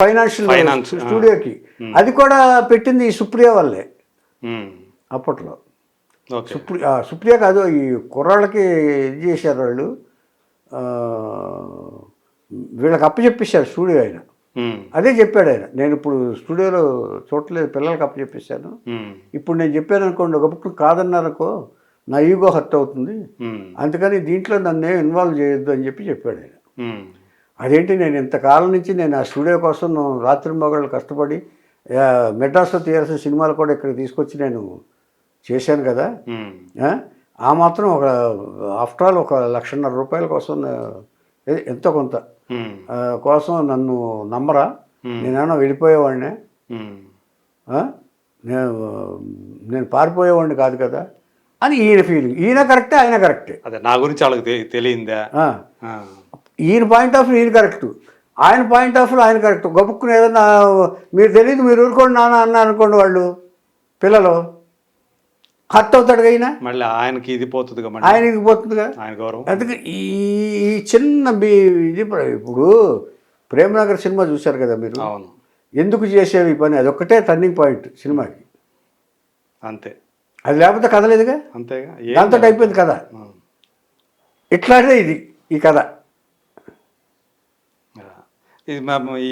Finance స్టూడియోకి. అది కూడా పెట్టింది ఈ సుప్రియ వల్లే అప్పట్లో. సుప్రియ కాదు, ఈ కుర్రాళ్ళకి ఇది చేశారు వాళ్ళు, వీళ్ళకి అప్పచెప్పేశారు స్టూడియో ఆయన. అదే చెప్పాడు ఆయన, నేను ఇప్పుడు స్టూడియోలో చూడలేదు, పిల్లలకి అప్పచెప్పేశాను, ఇప్పుడు నేను చెప్పాను అనుకోండి ఒకప్పుడు కాదన్నారనుకో నా ఈగో హర్ట్ అవుతుంది, అందుకని దీంట్లో నన్ను ఇన్వాల్వ్ చేయొద్దు అని చెప్పాడు ఆయన. అదేంటి, నేను ఇంతకాలం నుంచి నేను ఆ స్టూడియో కోసం రాత్రి మగళ్ళు కష్టపడి మెడ్రాస్లో తీయాల్సిన సినిమాలు కూడా ఇక్కడ తీసుకొచ్చి నేను చేశాను కదా, ఆ మాత్రం ఒక ఆఫ్టర్ ఆల్ ఒక ₹1,50,000 కోసం ఎంతో కొంత కోసం నన్ను నమ్మరా, నేనేమన్నా వెళ్ళిపోయేవాడినే, నేను పారిపోయేవాడిని కాదు కదా అని ఈయన ఫీలింగ్. ఈయన కరెక్టే, ఆయన కరెక్టే. అదే నా గురించి వాళ్ళకి తెలియందా, ఈయన పాయింట్ ఆఫ్ వ్యూ ఈయన కరెక్ట్, ఆయన పాయింట్ ఆఫ్ వ్యూ ఆయన కరెక్ట్. గొప్పకుని ఏదన్నా మీరు తెలియదు, మీరు ఊరుకోండి నాన్న అన్న అనుకోండి, వాళ్ళు పిల్లలు హర్ట్ అవుతాడుగా ఈయన, మళ్ళీ ఆయనకి ఇది పోతుందిగా, ఆయనకి పోతుందిగా ఆయన గౌరవం. అందుకే ఈ చిన్న ఇది ఇప్పుడు ప్రేమనగర్ సినిమా చూశారు కదా మీరు, అవును, ఎందుకు చేసేవి ఈ పని, అదొక్కటే టర్నింగ్ పాయింట్ సినిమాకి, అంతే. అది లేకపోతే కథ లేదుగా, అంతేగా, దాంతో అయిపోయింది కథ. ఇట్లాంటిదే ఇది ఈ కథ. ఇది ఈ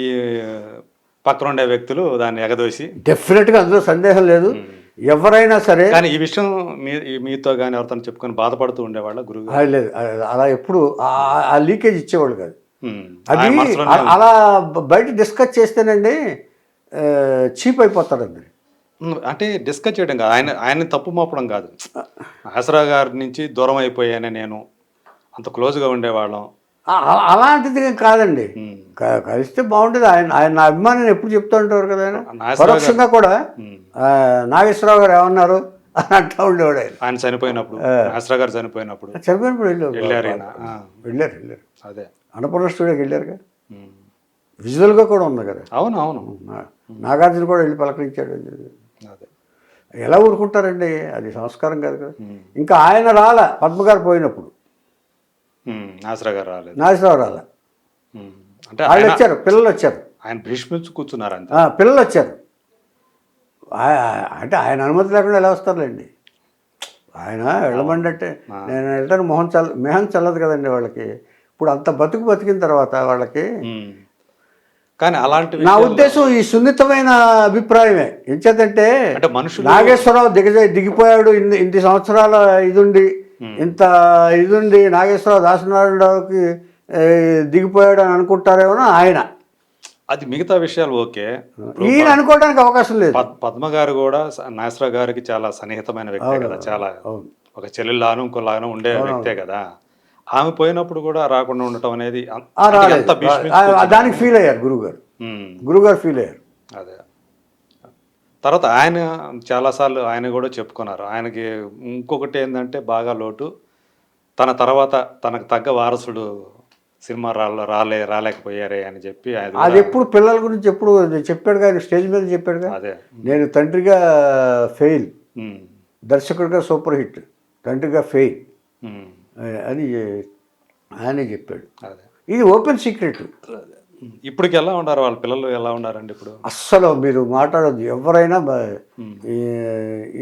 పక్కన ఉండే వ్యక్తులు దాన్ని ఎగదోసి డెఫినెట్గా అందులో సందేహం లేదు, ఎవరైనా సరే. కానీ ఈ విషయం మీతో కానీ ఎవరితో చెప్పుకొని బాధపడుతూ ఉండేవాళ్ళ గురువు? లేదు, అలా ఎప్పుడు ఆ లీకేజ్ ఇచ్చేవాళ్ళు కాదు. అది అలా బయట డిస్కస్ చేస్తేనండి చీప్ అయిపోతాడండి. అంటే డిస్కస్ చేయడం కాదు, ఆయన తప్పు మోపడం కాదు. ఆసరా గారి నుంచి దూరం అయిపోయానే, నేను అంత క్లోజ్గా ఉండేవాళ్ళం, అలాంటిది కాదండి. కలిస్తే బాగుంటుంది. ఆయన నా అభిమానాన్ని ఎప్పుడు చెప్తూ ఉంటారు కదా, ఆయన పరోక్షంగా కూడా నాగేశ్వరరావు గారు ఏమన్నారు అని అంటూ ఉండేవాడు. ఆయన చనిపోయినప్పుడు, ఆసరా గారు చనిపోయినప్పుడు వెళ్ళారు. అదే అన్నపూర్ణ స్టూడియోకి వెళ్ళారుగా, విజువల్గా కూడా ఉంది కదా. అవును అవును, నాగార్జున కూడా వెళ్ళి పలకరించాడు. అదే ఎలా ఊరుకుంటారండి, అది సంస్కారం కాదు కదా. ఇంకా ఆయన రాల, పద్మగారు పోయినప్పుడు నాగేశ్వరరావు రాలేదు, నాగేశ్వరరావు రాల, అంటే వాళ్ళు వచ్చారు, పిల్లలు వచ్చారు, ఆయన భీష్మించి కూర్చున్నారు అంతే, పిల్లలు వచ్చారు. అంటే ఆయన అనుమతి లేకుండా ఎలా వస్తారులేండి, ఆయన వెళ్ళమండి అంటే నేను వెళ్ళటాను మొహం చల్లదు కదండి వాళ్ళకి. ఇప్పుడు అంత బతికిన తర్వాత వాళ్ళకి. కానీ అలాంటి నా ఉద్దేశం ఈ సున్నితమైన అభిప్రాయమే. ఎంచేతంటే మనుషులు నాగేశ్వరరావు దిగిపోయాడు, ఇన్ని సంవత్సరాల ఇదుండి నాగేశ్వరరావు దాసనారాయణరావుకి దిగిపోయాడు అని అనుకుంటారేమో ఆయన. అది మిగతా విషయాలు ఓకే, ఈయన అనుకోవడానికి అవకాశం లేదు. పద్మ గారు కూడా నాగేశ్వరరావు గారికి చాలా సన్నిహితమైన వ్యక్తే కదా, చాలా ఒక చెల్లెల్లాను ఇంకోలాను ఉండే వ్యక్తే కదా. ఆమె పోయినప్పుడు కూడా రాకుండా ఉండటం అనేది దానికి ఫీల్ అయ్యారు గురుగారు ఫీల్ అయ్యారు. అదే తర్వాత ఆయన చాలాసార్లు ఆయన కూడా చెప్పుకున్నారు, ఆయనకి ఇంకొకటి ఏంటంటే బాగా లోటు, తన తర్వాత తనకు తగ్గ వారసుడు సినిమా రాలేకపోయారే అని చెప్పి. అది ఎప్పుడు పిల్లల గురించి ఎప్పుడు చెప్పాడు కానీ, స్టేజ్ మీద చెప్పాడుగా, అదే నేను తండ్రిగా ఫెయిల్, దర్శకుడిగా సూపర్ హిట్, తండ్రిగా ఫెయిల్ అని ఆయనే చెప్పాడు. అదే ఇది ఓపెన్ సీక్రెట్. ఇప్పటికి ఎలా ఉన్నారు వాళ్ళ పిల్లలు, ఎలా ఉన్నారండి ఇప్పుడు? అస్సలు మీరు మాట్లాడద్దు, ఎవరైనా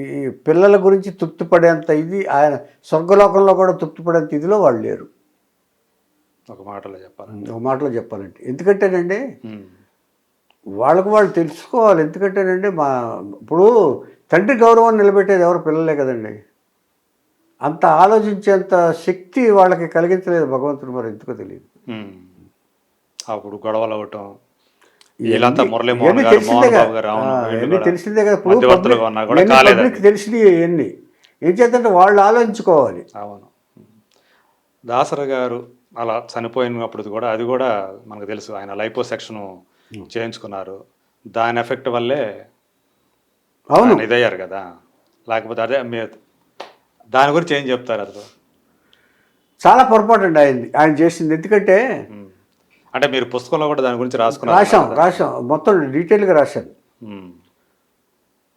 ఈ పిల్లల గురించి తృప్తి పడేంత ఇది, ఆయన స్వర్గలోకంలో కూడా తృప్తి పడేంత ఇదిలో వాళ్ళు లేరు. ఒక మాటలో చెప్పాలంటే ఎందుకంటేనండి వాళ్ళకు వాళ్ళు తెలుసుకోవాలి. ఎందుకంటేనండి ఇప్పుడు తండ్రి గౌరవాన్ని నిలబెట్టేది ఎవరు, పిల్లలే కదండి. అంత ఆలోచించేంత శక్తి వాళ్ళకి కలిగించలేదు భగవంతుడు, మరి ఎందుకో తెలియదు. అప్పుడు గొడవలు అవటం తెలిసిందే కదా. పబ్లిక్ తెలిసింది ఇవన్నీ. ఏం చేద్దంటే వాళ్ళు ఆలోచించుకోవాలి. అవును, దాసరి గారు అలా చనిపోయినప్పుడు కూడా అది కూడా మనకు తెలుసు, ఆయన లైపోసెక్షన్ చేయించుకున్నారు, దాని ఎఫెక్ట్ వల్లే అవును ఇదయ్యారు కదా. లేకపోతే అదే దాని గురించి ఏం చెప్తారు? అసలు చాలా పొరపాటు అండి ఆయన చేసింది. ఎందుకంటే అంటే మీరు పుస్తకంలో కూడా దాని గురించి రాశాం మొత్తం డీటెయిల్గా రాశాను.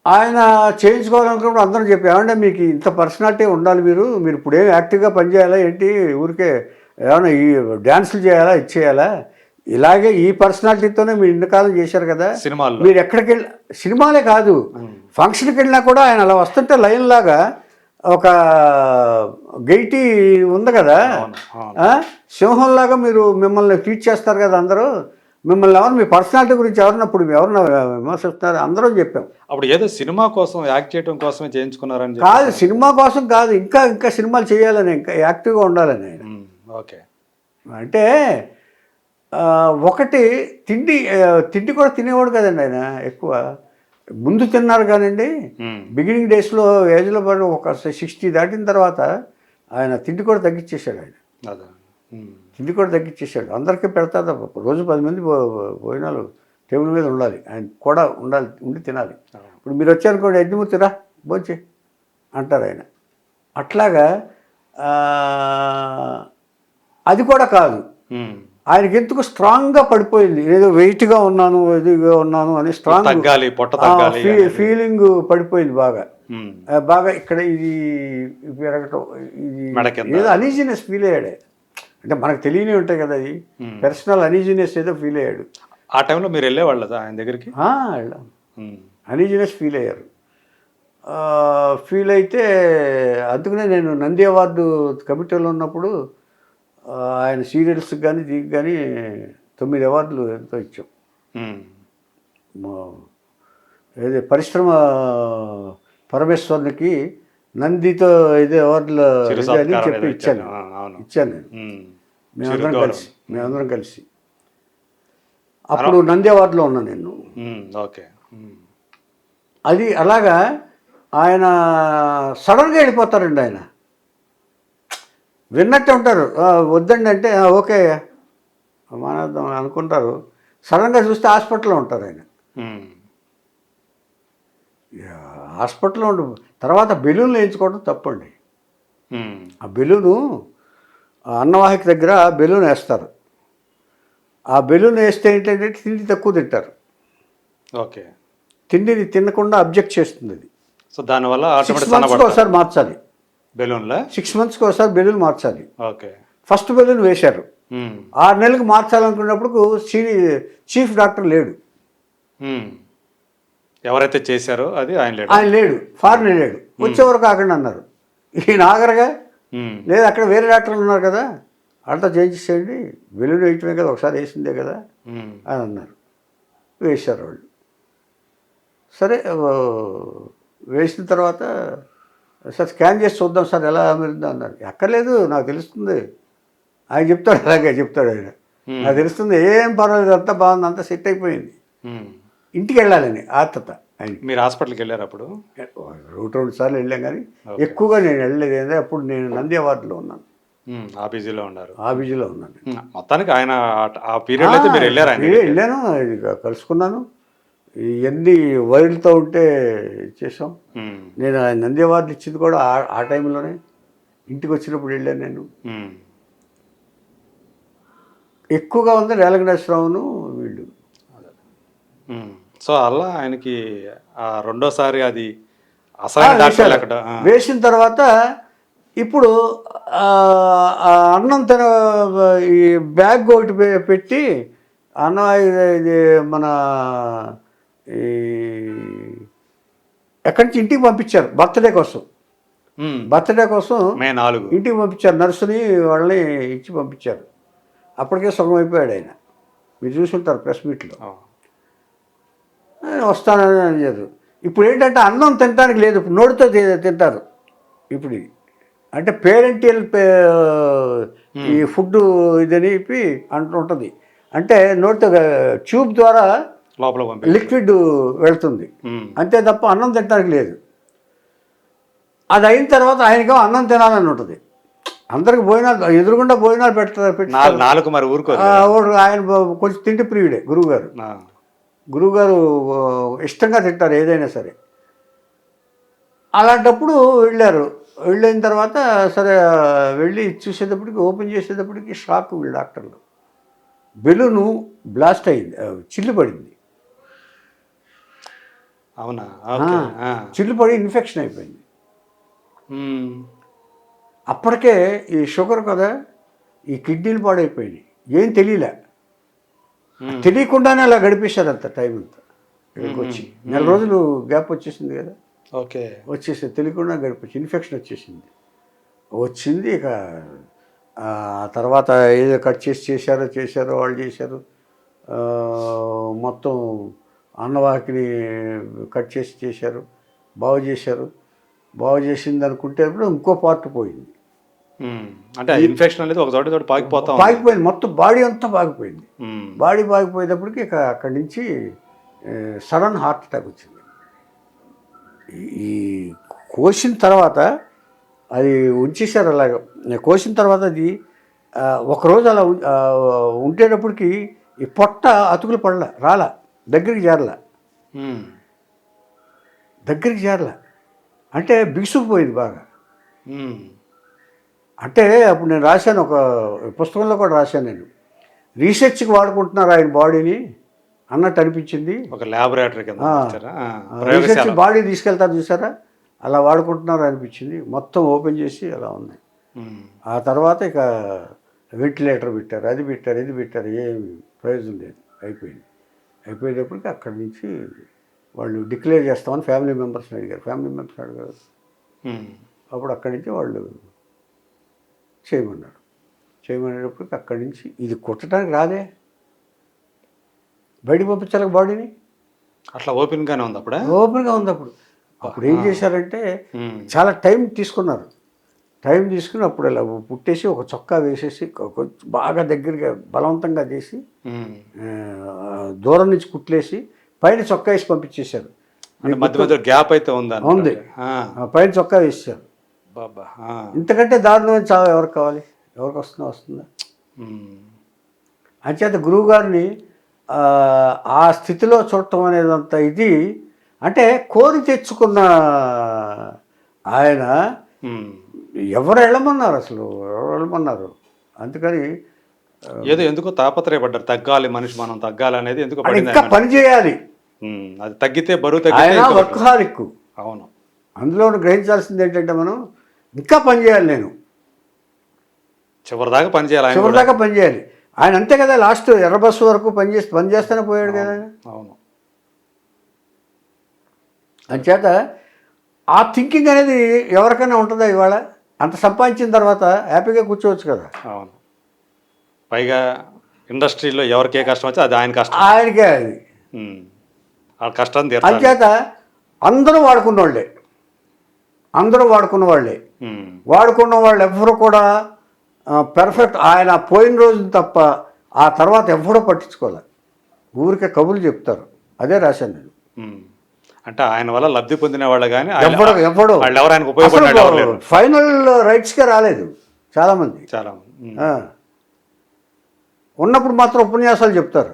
ఆయన చేయించుకోవాలనుకున్నప్పుడు అందరూ చెప్పి, ఏమంటే మీకు ఇంత పర్సనాలిటీ ఉండాలి, మీరు ఇప్పుడు ఏం యాక్టివ్గా పనిచేయాలా ఏంటి, ఊరికే ఏమైనా ఈ డ్యాన్సులు చేయాలా, ఇచ్చేయాలా, ఇలాగే ఈ పర్సనాలిటీతోనే మీరు ఇంతకాలం చేశారు కదా, సినిమాల్లో మీరు ఎక్కడికి వెళ్ళి సినిమాలే కాదు ఫంక్షన్కి వెళ్ళినా కూడా ఆయన అలా వస్తుంటే లైన్ లాగా ఒక గైటీ ఉంది కదా, సింహంలాగా మీరు మిమ్మల్ని ట్రీట్ చేస్తారు కదా అందరూ. మిమ్మల్ని ఎవరు మీ పర్సనాలిటీ గురించి ఎవరినప్పుడు ఎవరిన విమర్శిస్తున్నారు అందరూ చెప్పాం. అప్పుడు ఏదో సినిమా కోసం యాక్ట్ చేయడం కోసమే చేయించుకున్నారని కాదు, సినిమా కోసం కాదు, ఇంకా ఇంకా సినిమాలు చేయాలని, ఇంకా యాక్టివ్గా ఉండాలని ఆయన. ఓకే. అంటే ఒకటి తిండి కూడా తినేవాడు కదండి ఆయన ఎక్కువ. ముందు తిన్నారు కానండి, బిగినింగ్ డేస్లో ఏజ్లో పడి ఒక 60 దాటిన తర్వాత ఆయన తిండి కూడా తగ్గించేశాడు. ఆయన తిండి కూడా తగ్గించేశాడు. అందరికీ పెడతారు, రోజు 10 మంది భోజనాలు టేబుల్ మీద ఉండాలి, ఆయన కూడా ఉండి తినాలి. ఇప్పుడు మీరు వచ్చారనుకోండి, యజ్ఞమూర్తిరా భోంచే అంటారు ఆయన. అట్లాగా అది కూడా కాదు, ఆయనకి ఎందుకు స్ట్రాంగ్గా పడిపోయింది, ఏదో వెయిట్గా ఉన్నాను ఇదిగా ఉన్నాను అని స్ట్రాంగ్ ఫీలింగ్ పడిపోయింది బాగా. బాగా ఇక్కడ ఇది పెరగటం, ఇది ఏదో అనీజినెస్ ఫీల్ అయ్యాడు. అంటే మనకు తెలియని ఉంటాయి కదా, అది పర్సనల్ అనీజినెస్ ఏదో ఫీల్ అయ్యాడు. ఆ టైంలో మీరు వెళ్ళేవాళ్ళ ఆయన దగ్గరికి? వెళ్ళాం. అనీజినెస్ ఫీల్ అయ్యారు. ఫీల్ అయితే అందుకనే నేను నంది అవార్డు కమిటీలో ఉన్నప్పుడు ఆయన సీరియల్స్కి కానీ దీనికి కానీ 9 అవార్డులు ఎంతో ఇచ్చాం. ఏది పరిశ్రమ పరమేశ్వర్నికి నందితో ఇదే అవార్డులు అని చెప్పి ఇచ్చాను నేను. మేమందరం కలిసి అప్పుడు నంది అవార్డులో ఉన్నా నేను. ఓకే. అది అలాగా ఆయన సడన్గా వెళ్ళిపోతారండి. ఆయన విన్నట్టు ఉంటారు, వద్దండి అంటే ఓకే మానేద్దాం అనుకుంటారు. సడన్గా చూస్తే హాస్పిటల్లో ఉంటారు ఆయన. హాస్పిటల్లో ఉండు తర్వాత బెలూన్లు వేయించుకోవడం తప్పండి. ఆ బెలూను అన్నవాహిక దగ్గర బెలూన్ వేస్తారు. ఆ బెలూన్ వేస్తే ఏంటంటే తిండి తక్కువ తింటారు. ఓకే. తిండిని తినకుండా అబ్జెక్ట్ చేస్తుంది అది. సో దానివల్ల 6 monthsకి ఒకసారి మార్చాలి బెలూన్లో. 6 monthsకి ఒకసారి బెలూన్ మార్చాలి. ఓకే. ఫస్ట్ బెలూన్ వేశారు, 6 నెలలకు మార్చాలనుకున్నప్పుడు చీఫ్ డాక్టర్ లేడు. ఎవరైతే చేశారో అది ఆయన లేడు, ఫారెన్ లేడు. వచ్చేవరకు ఆగండి అన్నారు. ఈయన ఆగరగా, లేదు అక్కడ వేరే డాక్టర్లు ఉన్నారు కదా, అంతా చేయించేసేయండి, బెలూన్ వేయటమే కదా, ఒకసారి వేసిందే కదా అని అన్నారు. వేశారు వాళ్ళు. సరే వేసిన తర్వాత సార్ స్కాన్ చేసి చూద్దాం సార్ ఎలా అమిరిందో అన్నారు. ఎక్కర్లేదు నాకు తెలుస్తుంది, ఆయన చెప్తాడు, అలాగే చెప్తాడు ఆయన, నాకు తెలుస్తుంది, ఏం పర్వాలేదు, అంతా బాగుంది, అంతా సెట్ అయిపోయింది, ఇంటికి వెళ్ళాలని ఆతత ఆయన. మీరు హాస్పిటల్కి వెళ్ళారు అప్పుడు? 2 సార్లు వెళ్ళాం, కానీ ఎక్కువగా నేను వెళ్ళలేదు. ఏంటంటే అప్పుడు నేను నంది అవార్డులో ఉన్నాను. ఆఫీజీలో ఉన్నారు? ఆఫీజీలో ఉన్నాను. మొత్తానికి ఆయన ఆ పీరియడ్లో అయితే మీరు వెళ్ళారు? వెళ్ళాను, కలుసుకున్నాను. ఇవన్నీ వైర్లతో ఉంటే చేసాం. నేను నంది అవార్డు ఇచ్చింది కూడా ఆ టైంలోనే, ఇంటికి వచ్చినప్పుడు వెళ్ళాను నేను. ఎక్కువగా ఉంది రేలంగేశ్వరరావును వీళ్ళు. సో అలా ఆయనకి రెండోసారి అది అసలు వేసిన తర్వాత ఇప్పుడు అన్నం తిన ఈ బ్యాగ్ ఒకటి పెట్టి అన్నం ఇది మన ఈ ఎక్కడి నుంచి ఇంటికి పంపించారు బర్త్డే కోసం. మే 4 ఇంటికి పంపించారు, నర్సుని వాళ్ళని ఇచ్చి పంపించారు. అప్పటికే సగం అయిపోయాడు ఆయన. మీరు చూసుంటారు ప్రెస్ మీట్లో. వస్తానని అన్నారు. ఇప్పుడు ఏంటంటే అన్నం తినడానికి లేదు, ఇప్పుడు నోటితో తింటారు ఇప్పుడు. అంటే పేరెంటియల్ ఈ ఫుడ్ ఇదని చెప్పి అంటుంటుంది. అంటే నోటితో ట్యూబ్ ద్వారా లోపల లిక్విడ్ వెళ్తుంది, అంతే తప్ప అన్నం తినడానికి లేదు. అది అయిన తర్వాత ఆయనకి అన్నం తినాలని ఉంటుంది. అందరికి భోజనాలు ఎదురుగుండా భోజనాలు పెట్టారు. మరి ఆయన కొంచెం తిండి ప్రియుడే గురువుగారు ఇష్టంగా తింటారు ఏదైనా సరే. అలాంటప్పుడు వెళ్ళిన తర్వాత సరే వెళ్ళి చూసేటప్పటికి, ఓపెన్ చేసేటప్పటికి షాక్ వీళ్ళు డాక్టర్లు. బెలూను బ్లాస్ట్ అయింది, చిల్లు పడింది. అవునా? చిల్లు పడి ఇన్ఫెక్షన్ అయిపోయింది. అప్పటికే ఈ షుగర్ కదా, ఈ కిడ్నీలు పాడైపోయినాయి, ఏం తెలియలే. తెలియకుండానే అలా గడిపేశారు అంత టైం అంతా ఇక్కడికి వచ్చి 4 రోజులు గ్యాప్ వచ్చేసింది కదా, ఓకే. వచ్చేసి తెలియకుండా గడిపేసి ఇన్ఫెక్షన్ వచ్చింది. ఇక ఆ తర్వాత ఏదో కట్ చేశారో వాళ్ళు చేశారు. మొత్తం అన్నవాహిని కట్ చేశారు, బాగు చేసింది అనుకుంటే ఇంకో పార్ట్ పోయింది. అంటే ఇన్ఫెక్షన్ అనేది ఒక చోట పాకిపోయింది, మొత్తం బాడీ అంతా పాకిపోయింది. బాడీ పాకిపోయేటప్పటికి ఇక అక్కడి నుంచి సడన్ హార్ట్ అటాక్ వచ్చింది. ఈ కోసిన తర్వాత అది ఉంచేశారు అలాగ. కోసిన తర్వాత అది ఒకరోజు అలా ఉండేటప్పటికి ఈ పొట్ట అతుకులు రాలా, దగ్గరికి చేరలా అంటే బిగుసుకుపోయింది బాగా. అంటే అప్పుడు నేను రాశాను, ఒక పుస్తకంలో కూడా రాశాను, నేను రీసెర్చ్కి వాడుకుంటున్నారు ఆయన బాడీని అన్నట్టు అనిపించింది. ఒక ల్యాబొరేటరీ రీసెర్చ్ బాడీ తీసుకెళ్తారు చూసారా, అలా వాడుకుంటున్నారు అనిపించింది. మొత్తం ఓపెన్ చేసి అలా ఉంది. ఆ తర్వాత ఇక వెంటిలేటర్ పెట్టారు, అది పెట్టారు, ఏమి ప్రయోజనం లేదు, అయిపోయేటప్పటికి అక్కడి నుంచి వాళ్ళు డిక్లేర్ చేస్తామని ఫ్యామిలీ మెంబర్స్ని అడిగారు. అప్పుడు అక్కడి నుంచి వాళ్ళు చేయమనేటప్పటికి అక్కడి నుంచి ఇది కుట్టడానికి రాదే, బయటకు పంపించాలి బాడీని. అట్లా ఓపెన్గా ఉంది అప్పుడు ఏం చేశారంటే చాలా టైం తీసుకున్నారు. అప్పుడు ఇలా పుట్టేసి ఒక చొక్కా వేసేసి బాగా దగ్గరగా బలవంతంగా చేసి దూరం నుంచి కుట్లేసి పైన చొక్కా వేసి పంపించేశారు. మధ్య గ్యాప్ అయితే ఉంది, పైన చొక్కా వేసారు. ఇంతకంటే దారుణమైన చావు ఎవరికి వస్తుందా? అంచేత గురువు గారిని ఆ స్థితిలో చూడటం అనేదంత ఇది అంటే కోరి తెచ్చుకున్న ఆయన ఎవరు వెళ్ళమన్నారు అందుకని ఏదో ఎందుకో తాపత్రయపడ్డారు, తగ్గాలి మనిషి, మనం తగ్గాలి అనేది ఎందుకో ఇంకా పని చేయాలి. అది తగ్గితే బరువు ఆయన వర్కహాలిక్. అవును, అందులో గ్రహించాల్సింది ఏంటంటే మనం ఇంకా పని చేయాలి, నేను చివరిదాకా పని చేయాలి. ఆయన అంతే కదా, లాస్ట్ ఎర్ర బస్సు వరకు పని చేస్తూనే పోయాడు కదా. అవును, అంచేత ఆ థింకింగ్ అనేది ఎవరికైనా ఉంటుందా ఇవాళ? అంత సంపాదించిన తర్వాత హ్యాపీగా కూర్చోవచ్చు కదా. అవును, పైగా ఇండస్ట్రీలో ఎవరికి ఏ కష్టం వచ్చి అది ఆయనకే అది కష్టం. అంచేత అందరూ వాడుకున్న వాళ్ళు ఎవ్వరు కూడా పెర్ఫెక్ట్. ఆయన పోయిన రోజు తప్ప ఆ తర్వాత ఎవ్వరూ పట్టించుకోవాలి, ఊరికే కబుర్లు చెప్తారు. అదే రాశాను నేను. అంటే ఆయన వల్ల లబ్ధి పొందిన వాళ్ళు కానీ ఫైనల్ రైట్స్కే రాలేదు చాలామంది. ఉన్నప్పుడు మాత్రం ఉపన్యాసాలు చెప్తారు.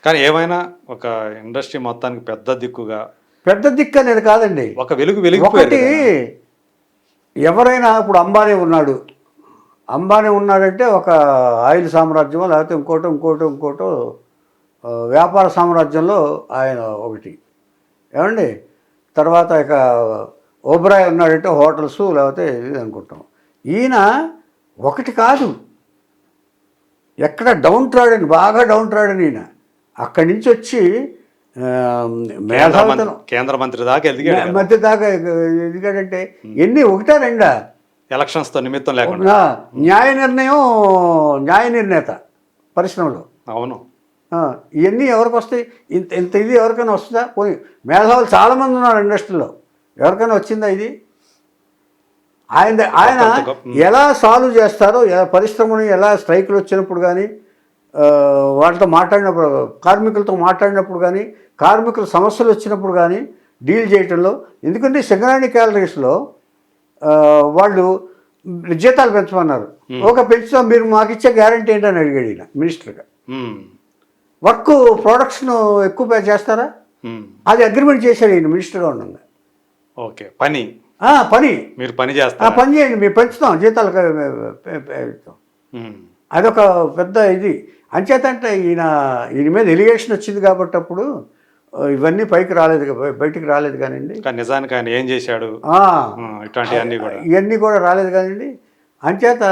కానీ ఏమైనా ఒక ఇండస్ట్రీ మొత్తానికి పెద్ద దిక్కు అనేది కాదండి, ఒక వెలుగు. ఒకటి ఎవరైనా ఇప్పుడు అంబానీ ఉన్నాడంటే ఒక ఆయిల్ సామ్రాజ్యం, లేకపోతే ఇంకోటో వ్యాపార సామ్రాజ్యంలో ఆయన ఒకటి. ఏమండి, తర్వాత ఇక ఓబ్రాయ్ ఉన్నాడంటే హోటల్స్, లేకపోతే ఇది అనుకుంటాం. ఈయన ఒకటి కాదు, ఎక్కడ బాగా డౌన్ ట్రాడని ఈయన అక్కడి నుంచి వచ్చి కేంద్ర మంత్రి దాకా ఎదిగాడంటే ఎన్ని ఒకటా రెండా? ఎలక్షన్స్తో నిమిత్తం లేకుండా న్యాయ నిర్ణేత పరిశ్రమలో. అవును, ఇవన్నీ ఎవరికి వస్తాయి? ఇంత ఇది ఎవరికైనా వస్తుందా? పోయి మేధావులు చాలామంది ఉన్నారు ఇండస్ట్రీలో, ఎవరికైనా వచ్చిందా ఇది? ఆయన ఎలా సాల్వ్ చేస్తారో, పరిశ్రమని ఎలా స్ట్రైకులు వచ్చినప్పుడు కానీ, వాళ్ళతో కార్మికులతో మాట్లాడినప్పుడు కానీ, కార్మికుల సమస్యలు వచ్చినప్పుడు కానీ డీల్ చేయటంలో. ఎందుకంటే సింగరేణి క్యాలరీస్లో వాళ్ళు జీతాలు పెంచమన్నారు. పెంచుతాం, మీరు మాకు ఇచ్చే గ్యారంటీ ఏంటని అడిగాడు ఈయన మినిస్టర్గా. వర్క్ ప్రొడక్షన్ ఎక్కువ పే చేస్తారా? అది అగ్రిమెంట్ చేశాడు ఈయన మినిస్టర్గా ఉండగా. ఓకే, పని మీరు పని చేయండి, మేము పెంచుతాం జీతాలు. అదొక పెద్ద ఇది. అంచేతంటే ఈయన మీద ఎలిగేషన్ వచ్చింది కాబట్టి అప్పుడు ఇవన్నీ బయటికి రాలేదు కానివ్వండి. నిజానికి ఆయన ఏం చేశాడు ఇవన్నీ కూడా రాలేదు కానివ్వండి. అంచేత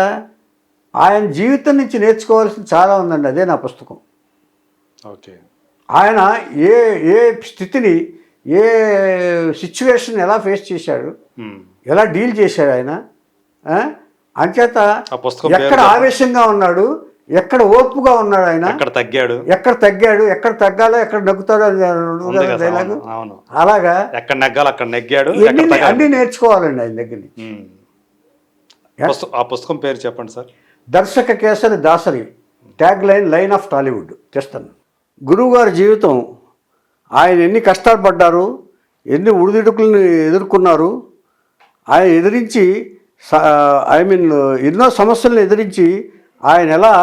ఆయన జీవితం నుంచి నేర్చుకోవాల్సింది చాలా ఉందండి. అదే నా పుస్తకం. ఓకే. ఆయన ఏ ఏ స్థితిని, ఏ సిచ్యువేషన్ ఎలా ఫేస్ చేశాడు, ఎలా డీల్ చేశాడు ఆయన. అంచేత ఆ పుస్తకం ఎక్కడ ఆవేశంగా ఉన్నాడు, ఎక్కడ ఓర్పుగా ఉన్నాడు ఆయన, ఎక్కడ తగ్గాడు, ఎక్కడ తగ్గాలో ఎక్కడ నగ్గుతాడో డైలాగు. అలాగా ఎక్కడ నెగ్గాలో అక్కడ నెగ్గాడు. అన్నీ నేర్చుకోవాలండి ఆయన దగ్గర నుంచి. ఆ పుస్తకం పేరు చెప్పండి సార్. దర్శక kesari Dasari, tag line of Tollywood తెస్తాను. గురువుగారి జీవితం, ఆయన ఎన్ని కష్టాలు పడ్డారు, ఎన్ని ఉడిదుడుకులను ఎదుర్కొన్నారు, ఆయన ఎదిరించి ఎన్నో సమస్యలను ఎదిరించి ఆయన ఎలా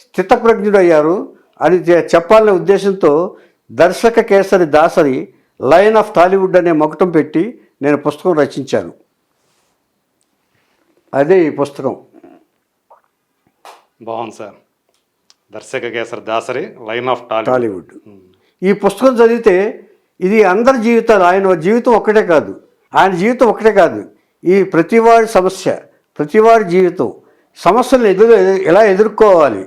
స్థితప్రజ్ఞుడయ్యారు అని చెప్పాలనే ఉద్దేశంతో దర్శక కేసరి దాసరి లైన్ ఆఫ్ టాలీవుడ్ అనే మకుటం పెట్టి నేను పుస్తకం రచించాను. అదే ఈ పుస్తకం. బాగుంది సార్. దర్శక కేసరి దాసరి లైన్ ఆఫ్ టాలీవుడ్. ఈ పుస్తకం చదివితే ఇది అందరి జీవితాలు, ఆయన జీవితం ఒక్కటే కాదు, ఈ ప్రతివాడి సమస్య, ప్రతివాడి జీవితం, సమస్యలను ఎలా ఎదుర్కోవాలి,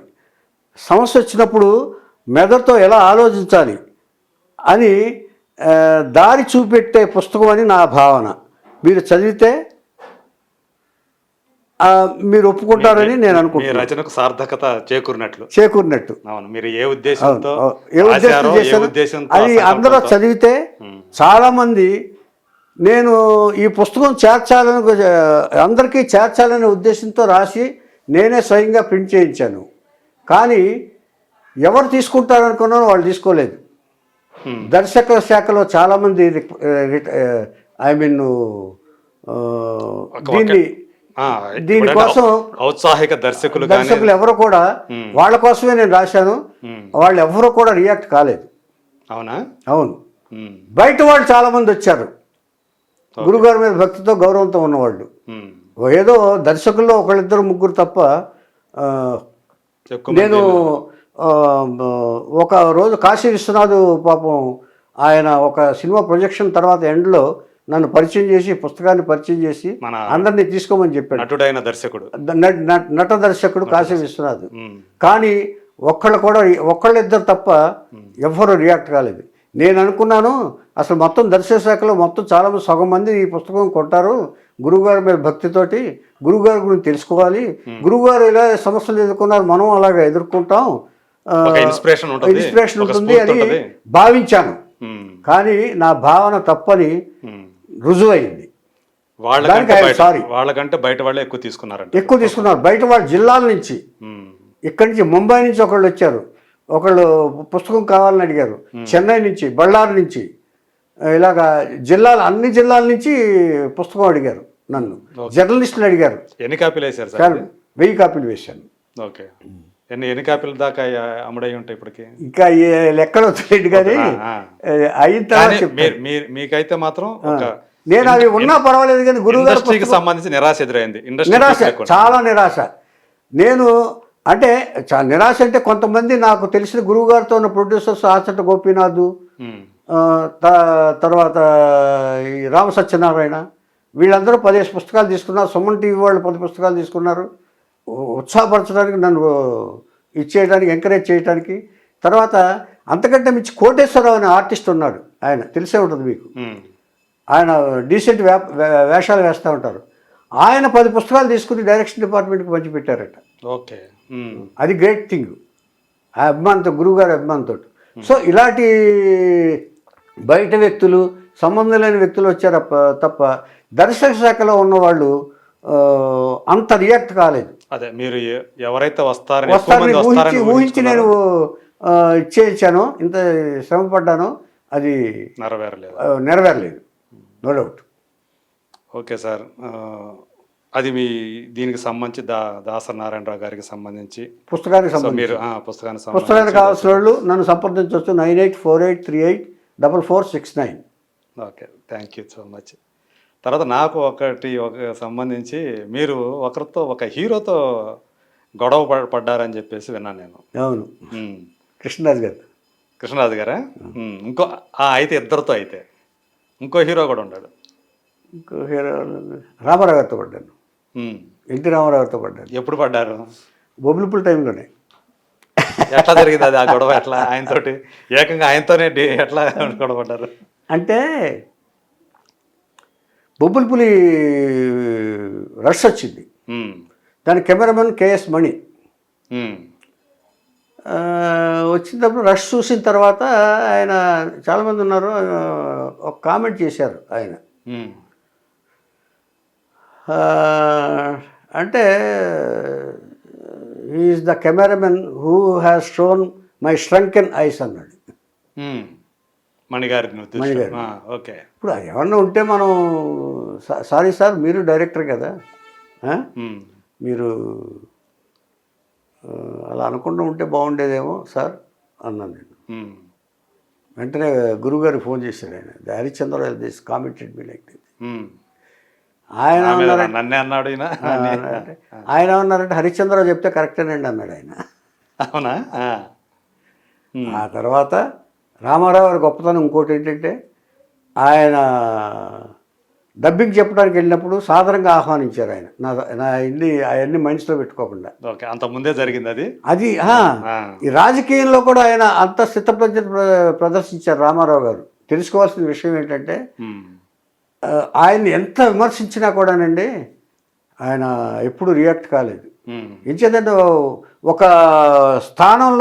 సమస్య వచ్చినప్పుడు మెదడుతో ఎలా ఆలోచించాలి అని దారి చూపెట్టే పుస్తకం అని నా భావన. మీరు చదివితే మీరు ఒప్పుకుంటారని నేను అనుకుంటున్నాను. రచనకు సార్థకత చేకూరినట్టు. అవును. మీరు ఏ ఉద్దేశంతో అది అందరూ చదివితే చాలా మంది, నేను ఈ పుస్తకం అందరికీ చేర్చాలనే ఉద్దేశంతో రాసి నేనే స్వయంగా ప్రింట్ చేయించాను. కానీ ఎవరు తీసుకుంటారనుకున్నారో వాళ్ళు తీసుకోలేదు. దర్శక శాఖలో చాలామంది దీనికోసం ఔత్సాహిక దర్శకులు ఎవరు కూడా, వాళ్ళ కోసమే నేను రాశాను, వాళ్ళు ఎవరు కూడా రియాక్ట్ కాలేదు. అవును. బయట వాళ్ళు చాలా మంది వచ్చారు, గురుగారి మీద భక్తితో గౌరవంతో ఉన్నవాళ్ళు. ఏదో దర్శకుల్లో ఒకళ్ళిద్దరు ముగ్గురు తప్ప. నేను ఒక రోజు కాశీ విశ్వనాథ్ పాపం ఆయన ఒక సినిమా ప్రొజెక్షన్ తర్వాత ఎండ్లో నన్ను పరిచయం చేసి, పుస్తకాన్ని పరిచయం చేసి అందరినీ తీసుకోమని చెప్పాడు. నటుడైన దర్శకుడు, నట దర్శకుడు కాశీ విశ్వనాథ్. కానీ ఒక్కళ్ళిద్దరు తప్ప ఎవ్వరూ రియాక్ట్ కాలేదు. నేను అనుకున్నాను అసలు మొత్తం దర్శక శాఖలో మొత్తం చాలా సగం మంది ఈ పుస్తకం కొంటారు, గురువుగారి మీద భక్తితోటి గురువుగారి గురించి తెలుసుకోవాలి, గురువుగారు ఇలా సమస్యలు ఎదుర్కొన్నారు, మనం అలాగే ఎదుర్కొంటాం, ఇన్స్పిరేషన్ ఉంటుంది అని భావించాను. కానీ నా భావన తప్పని రుజువైంది. వాళ్ళకంటే బయట వాళ్ళే ఎక్కువ తీసుకున్నారు. బయట వాళ్ళ జిల్లాల నుంచి, ఇక్కడి నుంచి ముంబై నుంచి ఒకళ్ళు వచ్చారు, ఒకళ్ళు పుస్తకం కావాలని అడిగారు, చెన్నై నుంచి, బళ్ళారి నుంచి, ఇలాగా అన్ని జిల్లాల నుంచి పుస్తకం అడిగారు నన్ను. జర్నలిస్టులు అడిగారు. ఎన్ని కాపీలు వేశారు సార్? 1000 కాపీలు వేశాను. ఓకే. ఎన్ని కాపీల దాకా అమ్ముడై ఉంటాయి ఇప్పటికి? ఇంకా లెక్కలు తెలియదు కానీ అయిన తర్వాత మీకైతే మాత్రం నేను అవి ఉన్నా పర్వాలేదు కానీ గురువుగారికి సంబంధించి నిరాశ ఎదురైంది. చాలా నిరాశ. నేను అంటే నిరాశ అంటే కొంతమంది నాకు తెలిసిన గురువుగారితో ఉన్న ప్రొడ్యూసర్స్ ఆచట గోపీనాథ్, తర్వాత ఈ రామ సత్యనారాయణ, వీళ్ళందరూ 10 పుస్తకాలు తీసుకున్నారు. సుమన్ టీవీ వాళ్ళు 10 పుస్తకాలు తీసుకున్నారు, ఉత్సాహపరచడానికి, నన్ను ఇచ్చేయడానికి, ఎంకరేజ్ చేయడానికి. తర్వాత అంతకంటే మించి కోటేశ్వరరావు అనే ఆర్టిస్ట్ ఉన్నాడు, ఆయన తెలిసే ఉంటుంది మీకు. ఆయన డీసెంట్ వేషాలు వేస్తూ ఉంటారు. ఆయన 10 పుస్తకాలు తీసుకుని డైరెక్షన్ డిపార్ట్మెంట్కి పంచిపెట్టారట. ఓకే. అది గ్రేట్ థింగ్. ఆ అభిమానంతో, గురువుగారి అభిమానంతో. సో ఇలాంటి బయట వ్యక్తులు, సంబంధం లేని వ్యక్తులు వచ్చారు తప్ప దర్శక శాఖలో ఉన్నవాళ్ళు అంత రియాక్ట్ కాలేదు. అదే మీరు ఎవరైతే వస్తారని ఊహించి నేను ఇచ్చేయించాను, ఇంత శ్రమ పడ్డాను, అది నెరవేరలేదు. No doubt. Okay sir. అది దీనికి సంబంధించి దాసరి నారాయణరావు గారికి సంబంధించి పుస్తకానికి కావాల్సిన వాళ్ళు నన్ను సంప్రదించవచ్చు. 9848384469. Okay, thank you so much. తర్వాత నాకు ఒక సంబంధించి మీరు ఒక హీరోతో గొడవ పడ్డారని చెప్పేసి విన్నాను నేను. అవును, కృష్ణరాజు గారా? ఇంకో అయితే ఇద్దరితో, అయితే ఇంకో హీరో కూడా ఉన్నాడు. ఇంకో హీరో రామారావు గారితో పడ్డాను. ఎన్టీ రామారావుతో పడ్డాను. ఎప్పుడు పడ్డారు? బొబ్బులిపుల్ టైంలోనే. ఎట్లా జరిగింది అది ఆ గొడవ? ఎట్లా ఆయనతోటి ఏకంగా ఆయనతోనే ఎట్లా గొడవపడ్డారు? అంటే బొబ్బులిపులి రష్ వచ్చింది. దాని కెమెరామెన్ కేఎస్ మణి వచ్చినప్పుడు రష్ చూసిన తర్వాత ఆయన చాలామంది ఉన్నారు, ఒక కామెంట్ చేశారు ఆయన. అంటే is the cameraman who has shown my shrunken eyes అన్నాడు మణిగారి. మణిగారు. ఓకే. ఇప్పుడు ఏమన్నా ఉంటే మనం సారీ సార్, మీరు డైరెక్టర్ కదా, మీరు అలా అనుకుంటూ ఉంటే బాగుండేదేమో సార్ అన్నాను నేను. వెంటనే గురువుగారికి ఫోన్ చేశాడు ఆయన. The Harishchandra this commented me like this. ఆయన నన్నే అన్నాడు ఆయన ఏమన్నారంటే హరిశ్చంద్రరావు చెప్తే కరెక్టేనండి అన్నాడు ఆయన. అవునా? ఆ తర్వాత రామారావు గారి గొప్పతనం ఇంకోటి ఏంటంటే, ఆయన డబ్బింగ్ చెప్పడానికి వెళ్ళినప్పుడు సాధారణంగా ఆహ్వానించారు ఆయన. నా ఇన్ని అవన్నీ మనసులో పెట్టుకోకుండా. ఓకే, అంత ముందే జరిగింది అది. అది ఈ రాజకీయంలో కూడా ఆయన అంత స్థితప్రజ్ఞత ప్రదర్శించారు రామారావు గారు. తెలుసుకోవాల్సిన విషయం ఏంటంటే, ఆయన్ని ఎంత విమర్శించినా కూడానండి ఆయన ఎప్పుడు రియాక్ట్ కాలేదు. ఎంచేతంటే ఒక స్థానంలో